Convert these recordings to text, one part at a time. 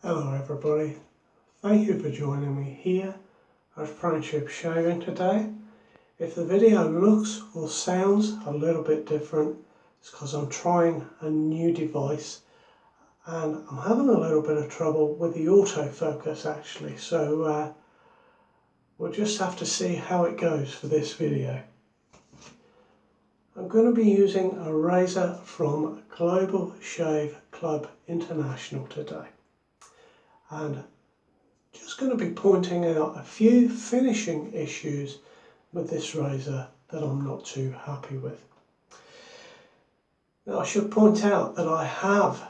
Hello everybody, thank you for joining me here at Friendship Shaving today. If the video looks or sounds a little bit different, it's because I'm trying a new device and I'm having a little bit of trouble with the autofocus actually, so we'll just have to see how it goes for this video. I'm going to be using a razor from Global Shave Club International today. And just going to be pointing out a few finishing issues with this razor that I'm not too happy with. Now I should point out that I have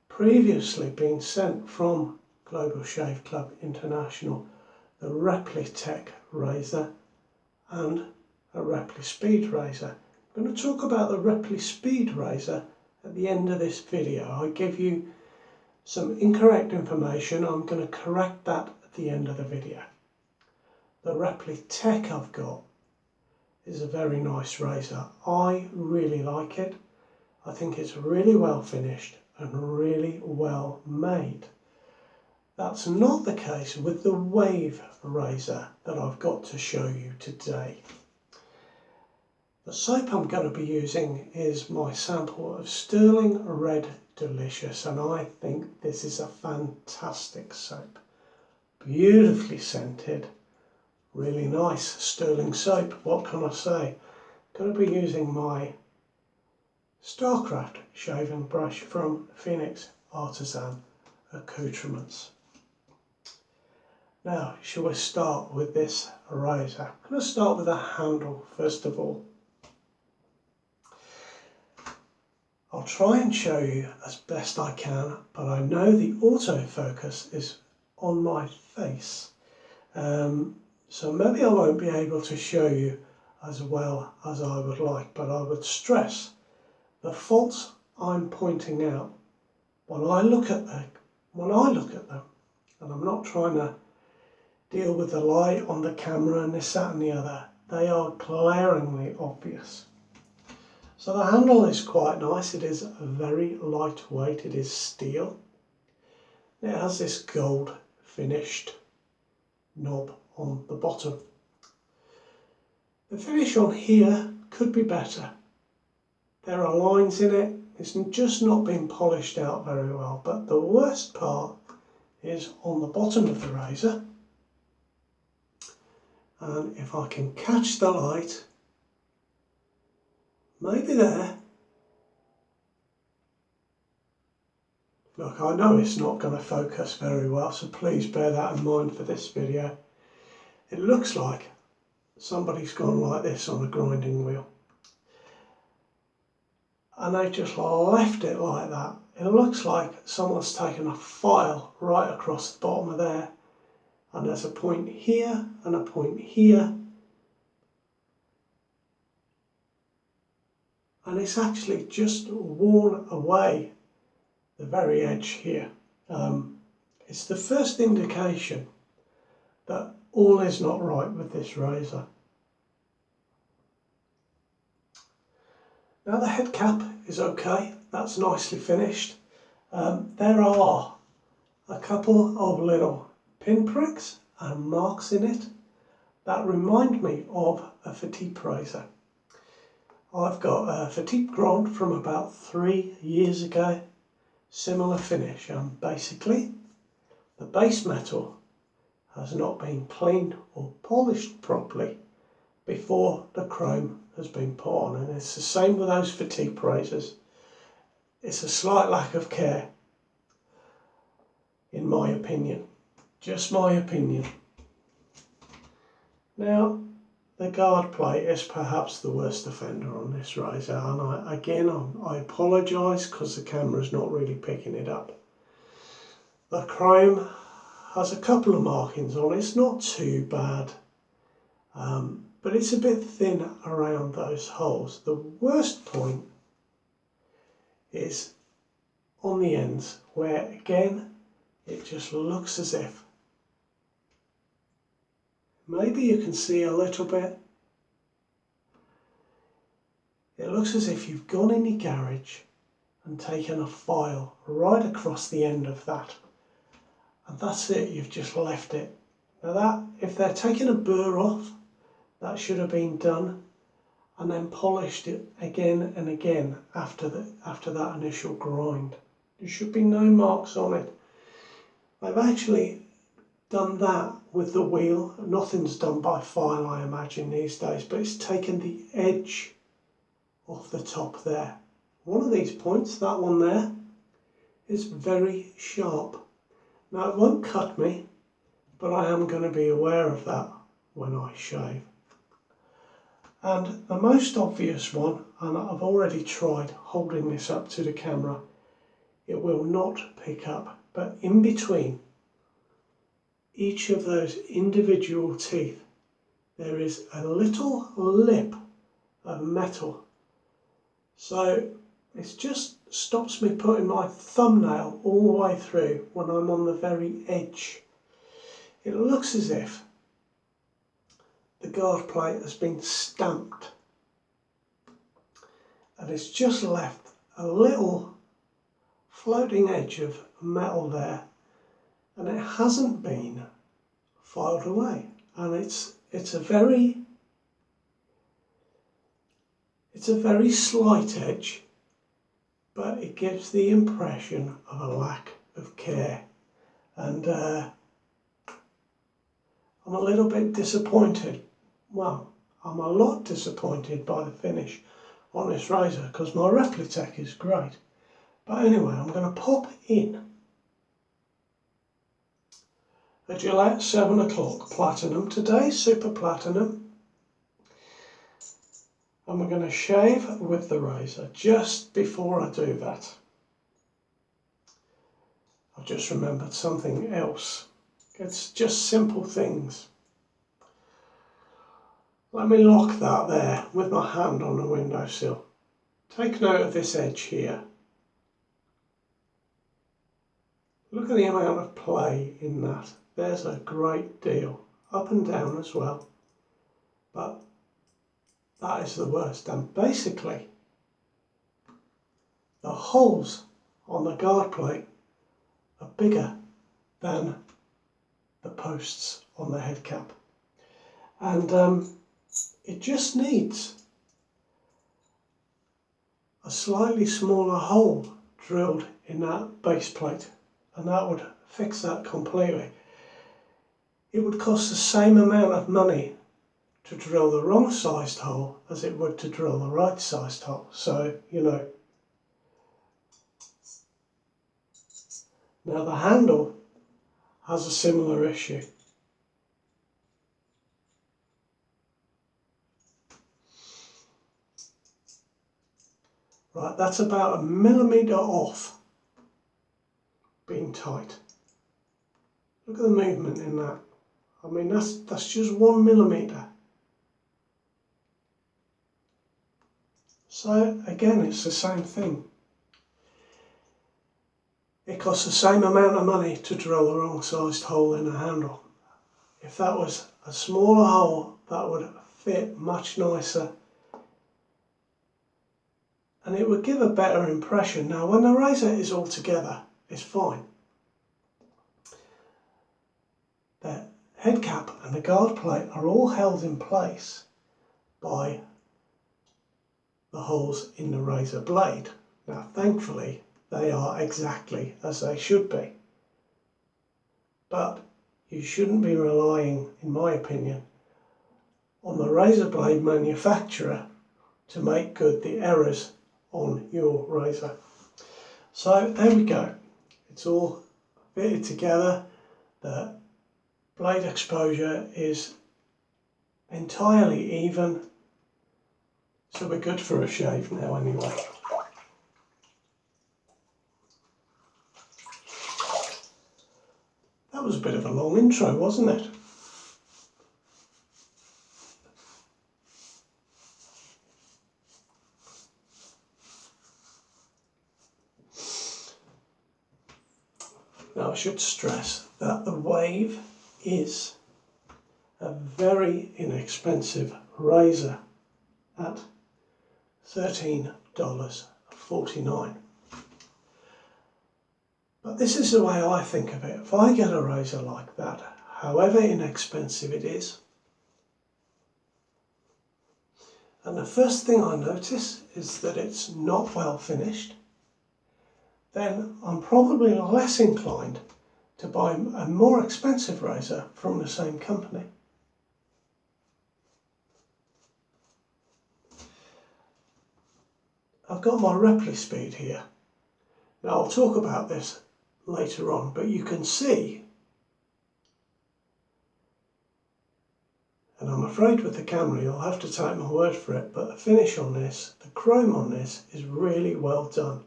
previously been sent from Global Shave Club International the Replitech razor and a Repli Speed razor. I'm going to talk about the Repli Speed razor at the end of this video. I give you some incorrect information. I'm going to correct that at the end of the video. The Replitech I've got is a very nice razor. I really like it. I think it's really well finished and really well made. That's not the case with the Wave razor that I've got to show you today. The soap I'm going to be using is my sample of Stirling Red Delicious, and I think this is a fantastic soap. Beautifully scented, really nice Stirling soap, what can I say? I'm going to be using my Starcraft shaving brush from Phoenix Artisan Accoutrements. Now, shall we start with this razor? I'm going to start with the handle first of all. I'll try and show you as best I can, but I know the autofocus is on my face, so maybe I won't be able to show you as well as I would like, but I would stress the faults I'm pointing out when I look at them, and I'm not trying to deal with the light on the camera and this, that and the other, they are glaringly obvious. So the handle is quite nice. It is very lightweight. It is steel. It has this gold finished knob on the bottom. The finish on here could be better. There are lines in it. It's just not been polished out very well. But the worst part is on the bottom of the razor. And if I can catch the light, maybe there. Look, I know it's not going to focus very well, so please bear that in mind for this video. It looks like somebody's gone like this on a grinding wheel. And they've just left it like that. It looks like someone's taken a file right across the bottom of there. And there's a point here and a point here. And it's actually just worn away the very edge here. It's the first indication that all is not right with this razor. Now the head cap is okay, that's nicely finished. There are a couple of little pinpricks and marks in it that remind me of a Petite razor. I've got a Petite Grande from about 3 years ago, similar finish, and basically the base metal has not been cleaned or polished properly before the chrome has been put on, and it's the same with those Petite razors. It's a slight lack of care, in my opinion, just my opinion. Now, the guard plate is perhaps the worst offender on this razor, and I apologise because the camera's not really picking it up. The chrome has a couple of markings on it. It's not too bad, but it's a bit thin around those holes. The worst point is on the ends, where again it just looks as if, maybe you can see a little bit. It looks as if you've gone in your garage and taken a file right across the end of that and that's it, you've just left it. Now that, if they're taking a burr off, that should have been done and then polished it again and again after that initial grind. There should be no marks on it. I've actually done that with the wheel. Nothing's done by file, I imagine, these days, but it's taken the edge off the top there. One of these points, that one there, is very sharp. Now it won't cut me, but I am going to be aware of that when I shave. And the most obvious one, and I've already tried holding this up to the camera, it will not pick up, but in between each of those individual teeth there is a little lip of metal. So it just stops me putting my thumbnail all the way through when I'm on the very edge. It looks as if the guard plate has been stamped and it's just left a little floating edge of metal there, and it hasn't been filed away, and it's a very slight edge, but it gives the impression of a lack of care, and I'm a little bit disappointed. Well, I'm a lot disappointed by the finish on this razor because my Replitech is great. But anyway, I'm going to pop in a Gillette 7 o'clock Platinum today, Super Platinum. And we're going to shave with the razor. Just before I do that, I've just remembered something else. It's just simple things. Let me lock that there with my hand on the windowsill. Take note of this edge here. Look at the amount of play in that. There's a great deal. Up and down as well. But that is the worst. And basically, the holes on the guard plate are bigger than the posts on the head cap. And it just needs a slightly smaller hole drilled in that base plate, and that would fix that completely. It would cost the same amount of money to drill the wrong sized hole as it would to drill the right sized hole. So, you know. Now the handle has a similar issue. Right, that's about 1 millimetre off being tight. Look at the movement in that. I mean, that's just 1 millimetre. So again, it's the same thing. It costs the same amount of money to drill the wrong sized hole in a handle. If that was a smaller hole, that would fit much nicer. And it would give a better impression. Now, when the razor is all together, it's fine. The head cap and the guard plate are all held in place by the holes in the razor blade. Now, thankfully, they are exactly as they should be. But you shouldn't be relying, in my opinion, on the razor blade manufacturer to make good the errors on your razor. So there we go. It's all fitted together. The blade exposure is entirely even. So we're good for a shave now anyway. That was a bit of a long intro, wasn't it? Now I should stress that the Wave is a very inexpensive razor at $13.49. But this is the way I think of it. If I get a razor like that, however inexpensive it is, and the first thing I notice is that it's not well finished, then I'm probably less inclined to buy a more expensive razor from the same company. I've got my Repli speed here. Now I'll talk about this later on, but you can see, and I'm afraid with the camera you'll have to take my word for it, but the finish on this, the chrome on this is really well done.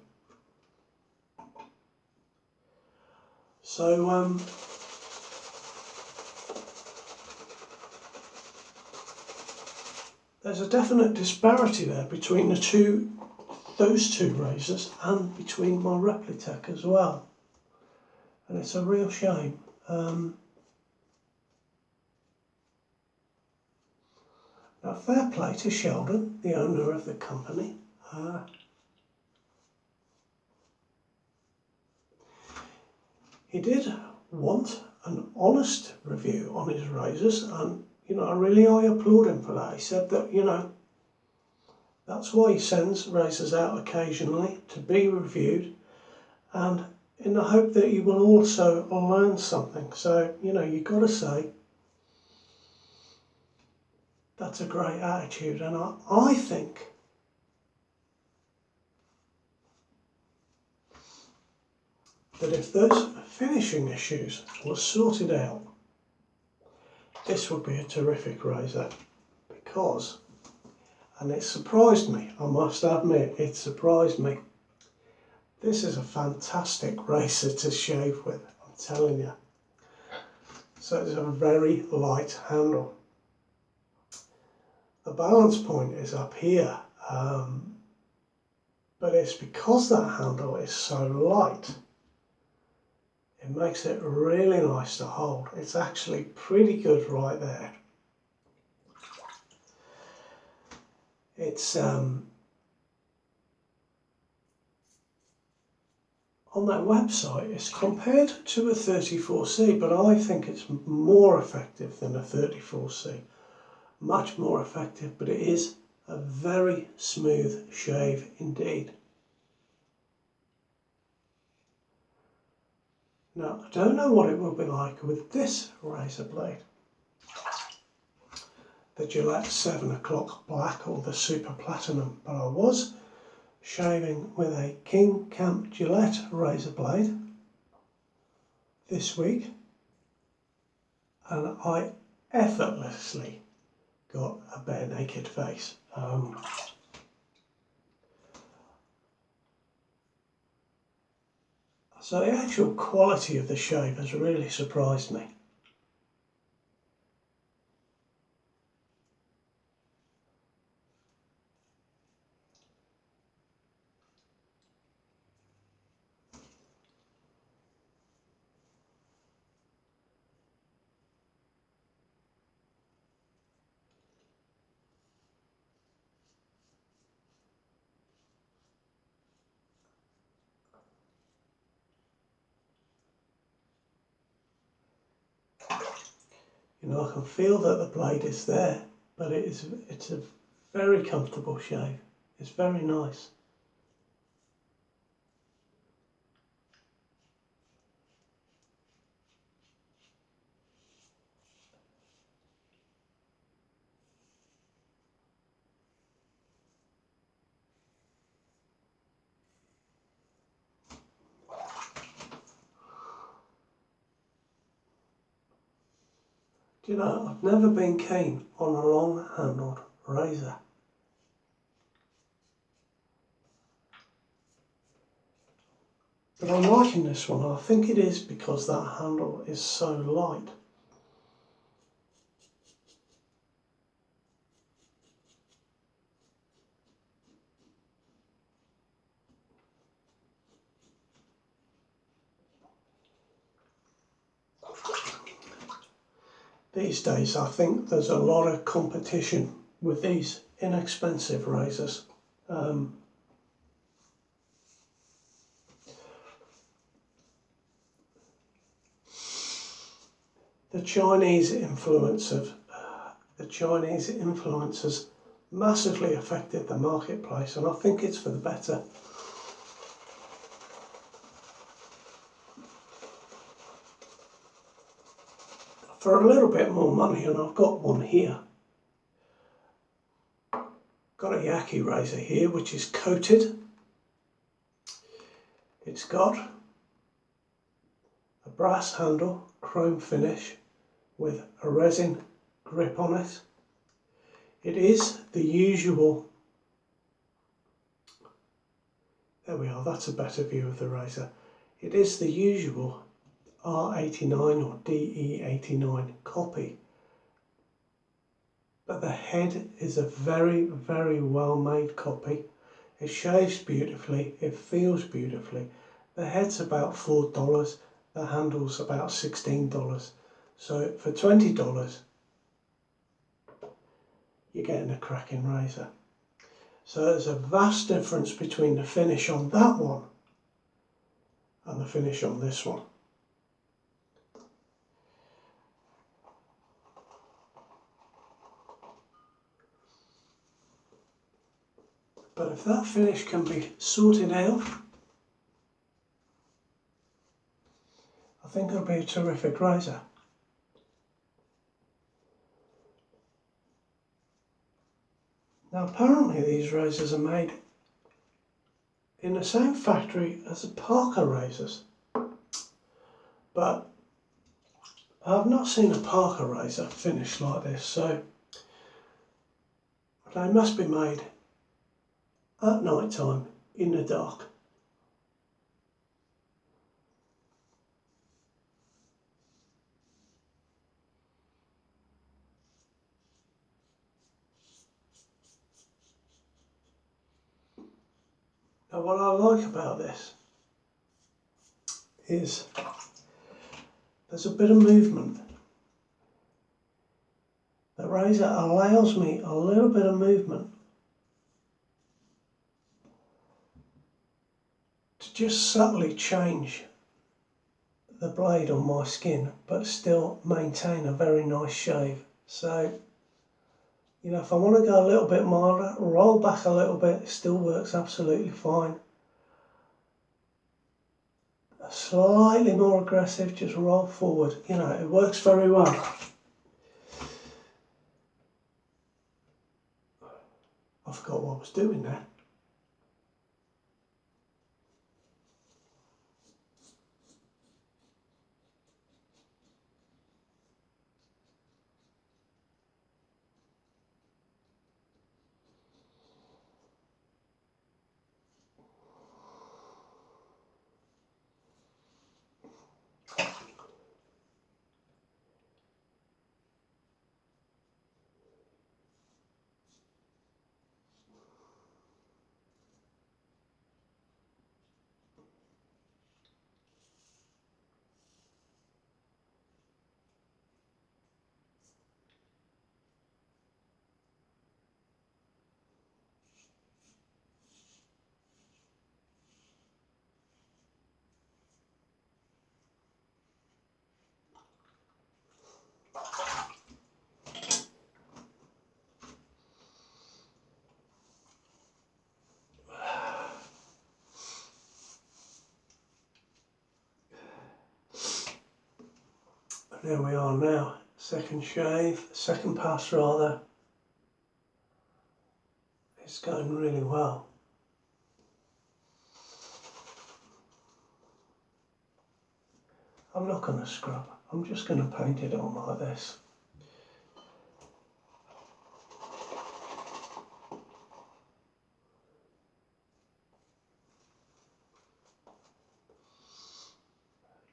So there's a definite disparity there between those two razors and between my Replitech as well, and it's a real shame. Now, fair play to Sheldon, the owner of the company. He did want an honest review on his razors, and I applaud him for that. He said that, that's why he sends razors out occasionally to be reviewed, and in the hope that you will also learn something. So, you've got to say, that's a great attitude, and I think that if those finishing issues were sorted out, this would be a terrific razor, because, and it surprised me, I must admit, it surprised me. This is a fantastic razor to shave with, I'm telling you. So it's a very light handle. The balance point is up here, but it's because that handle is so light, it makes it really nice to hold. It's actually pretty good right there. It's on that website, it's compared to a 34C, but I think it's more effective than a 34C. Much more effective, but it is a very smooth shave indeed. Now, I don't know what it will be like with this razor blade, the Gillette 7 o'clock black or the Super Platinum, but I was shaving with a King Camp Gillette razor blade this week, and I effortlessly got a bare naked face. So the actual quality of the shave has really surprised me. I can feel that the blade is there, but it's a very comfortable shave. It's very nice. I've never been keen on a long-handled razor. But I'm liking this one. I think it is because that handle is so light. These days I think there's a lot of competition with these inexpensive razors. the Chinese influencers massively affected the marketplace, and I think it's for the better. For a little bit more money, and I've got one here. Got a Yaki razor here which is coated. It's got a brass handle, chrome finish with a resin grip on it. It is the usual, there we are, that's a better view of the razor. It is the usual R89 or DE89 copy, but the head is a very, very well made copy. It shaves beautifully, it feels beautifully. The head's about $4, the handle's about $16. So for $20, you're getting a cracking razor. So there's a vast difference between the finish on that one and the finish on this one. But if that finish can be sorted out, I think it'll be a terrific razor. Now apparently these razors are made in the same factory as the Parker razors, but I've not seen a Parker razor finished like this, so they must be made at night time in the dark. Now what I like about this is there's a bit of movement. The razor allows me a little bit of movement to just subtly change the blade on my skin but still maintain a very nice shave. So, you know, if I want to go a little bit milder, roll back a little bit, it still works absolutely fine. Slightly more aggressive, just roll forward. You know, it works very well. I forgot what I was doing there. There we are now, second shave, second pass rather. It's going really well. I'm not going to scrub, I'm just going to paint it on like this.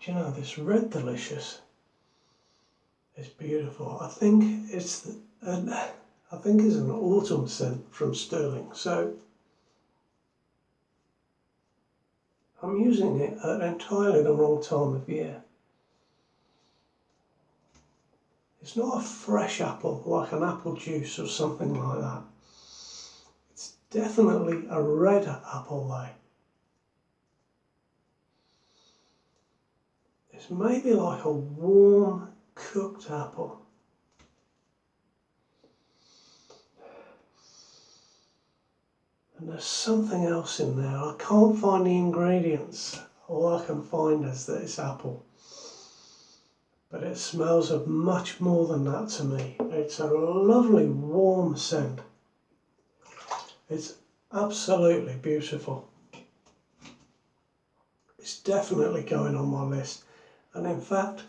Do you know, this Red Delicious is beautiful. I think it's an autumn scent from Stirling, so I'm using it at entirely the wrong time of year. It's not a fresh apple like an apple juice or something like that. It's definitely a red apple though. It's maybe like a warm cooked apple. And there's something else in there. I can't find the ingredients. All I can find is that it's apple. But it smells of much more than that to me. It's a lovely warm scent. It's absolutely beautiful. It's definitely going on my list. And in fact,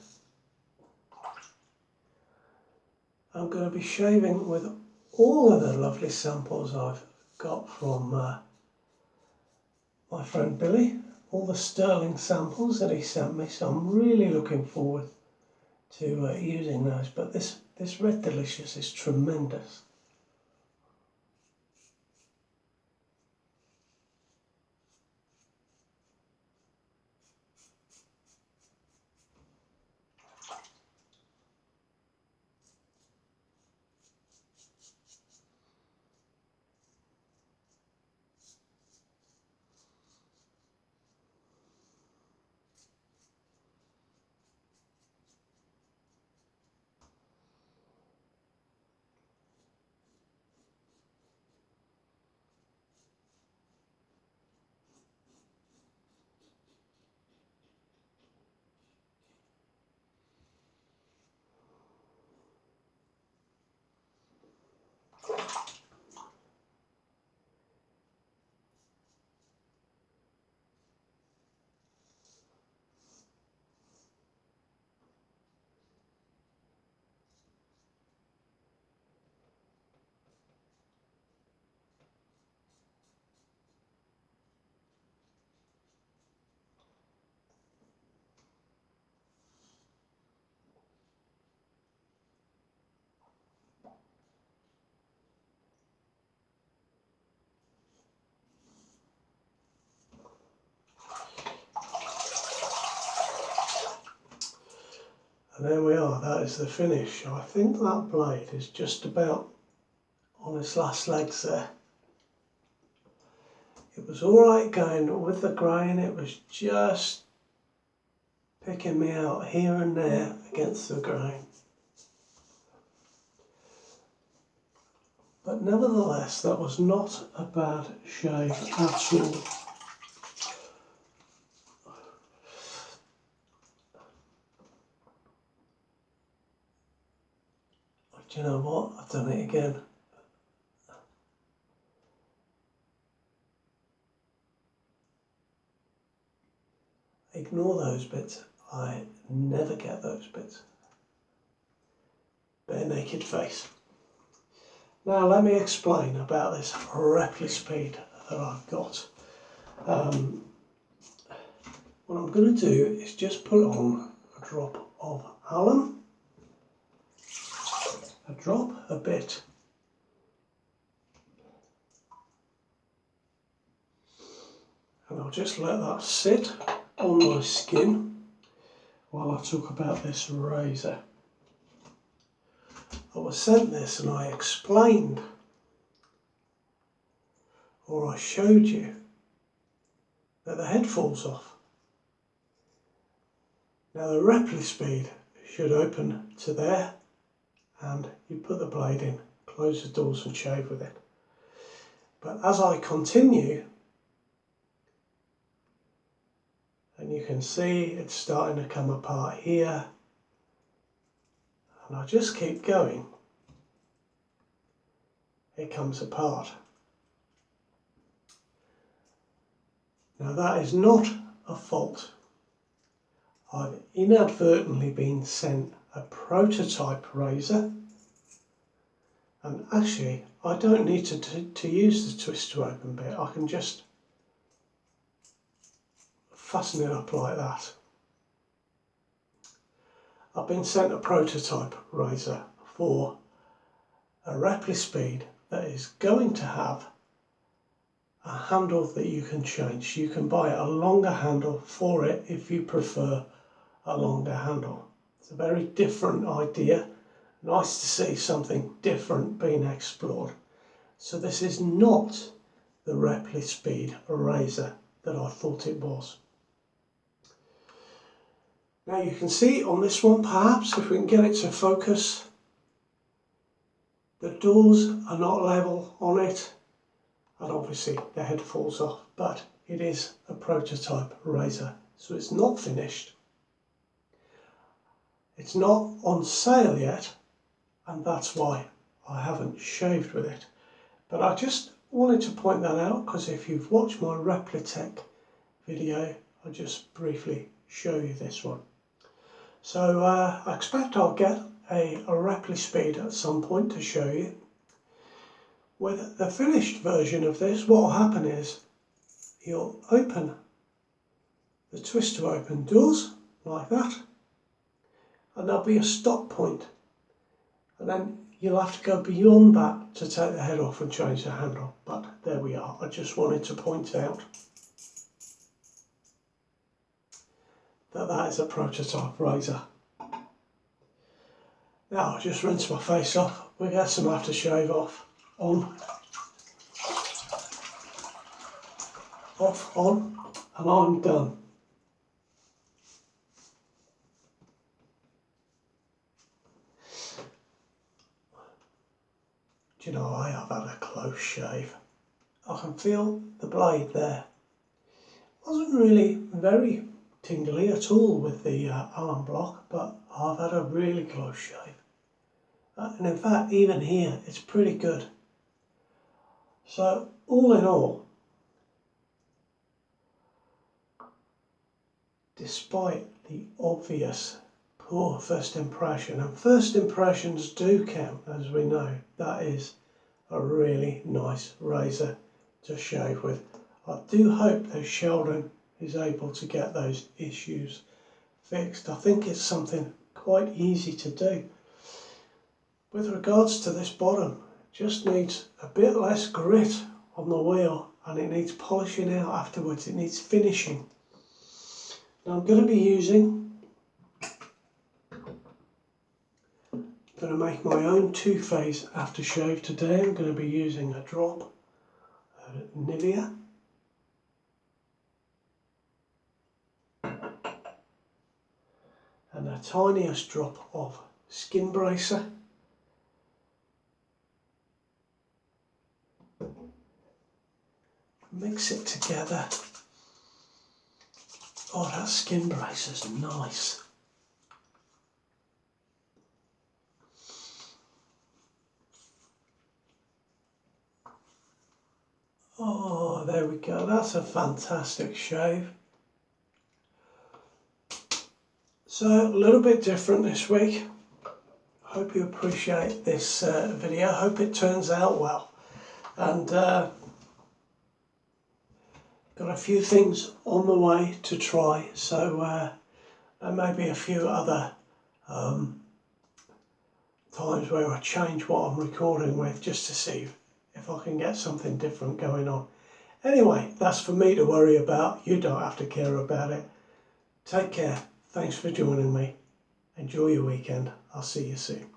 I'm going to be shaving with all of the lovely samples I've got from my friend Billy. All the Stirling samples that he sent me. So I'm really looking forward to using those. But this Red Delicious is tremendous. And there we are, that is the finish. I think that blade is just about on its last legs there. It was alright going with the grain, it was just picking me out here and there against the grain. But nevertheless, that was not a bad shave at all. Do you know what? I've done it again. Ignore those bits. I never get those bits. Bare naked face. Now let me explain about this Repli Speed that I've got. What I'm going to do is just put on a drop of alum. A drop, a bit. And I'll just let that sit on my skin while I talk about this razor. I was sent this and I explained, or I showed you, that the head falls off. Now the Repli Speed should open to there, and you put the blade in, close the doors and shave with it. But as I continue, and you can see it's starting to come apart here, and I just keep going, it comes apart. Now that is not a fault. I've inadvertently been sent a prototype razor, and actually I don't need to use the twist to open bit. I can just fasten it up like that. I've been sent a prototype razor for a Repli Speed that is going to have a handle that you can change. You can buy a longer handle for it if you prefer a longer handle. It's a very different idea. Nice to see something different being explored. So this is not the Repli Speed razor that I thought it was. Now you can see on this one, perhaps, if we can get it to focus, the doors are not level on it, and obviously the head falls off, but it is a prototype razor, so it's not finished. It's not on sale yet, and that's why I haven't shaved with it. But I just wanted to point that out, because if you've watched my Replitech video, I'll just briefly show you this one. So I expect I'll get a Repli-Speed at some point to show you. With the finished version of this, what will happen is you'll open the twist to open doors like that, and there'll be a stop point, and then you'll have to go beyond that to take the head off and change the handle. But there we are. I just wanted to point out that that is a prototype razor. Now I'll just rinse my face off. We get some aftershave off, on, off, on, and I'm done. Do you know, I have had a close shave. I can feel the blade there. Wasn't really very tingly at all with the arm block, but I've had a really close shave. And in fact, even here, it's pretty good. So, all in all, despite the obvious poor first impression, and first impressions do count, as we know, that is a really nice razor to shave with. I do hope that Sheldon is able to get those issues fixed. I think it's something quite easy to do. With regards to this bottom, it just needs a bit less grit on the wheel, and it needs polishing out afterwards. It needs finishing. Now I'm going to be going to make my own two-phase aftershave today. I'm going to be using a drop of Nivea, and the tiniest drop of Skin Bracer. Mix it together. Oh, that Skin Bracer's nice. Oh, there we go. That's a fantastic shave. So, a little bit different this week. Hope you appreciate this video. Hope it turns out well. And got a few things on the way to try. So, there may be a few other times where I change what I'm recording with, just to see if I can get something different going on. Anyway, that's for me to worry about. You don't have to care about it. Take care. Thanks for joining me. Enjoy your weekend. I'll see you soon.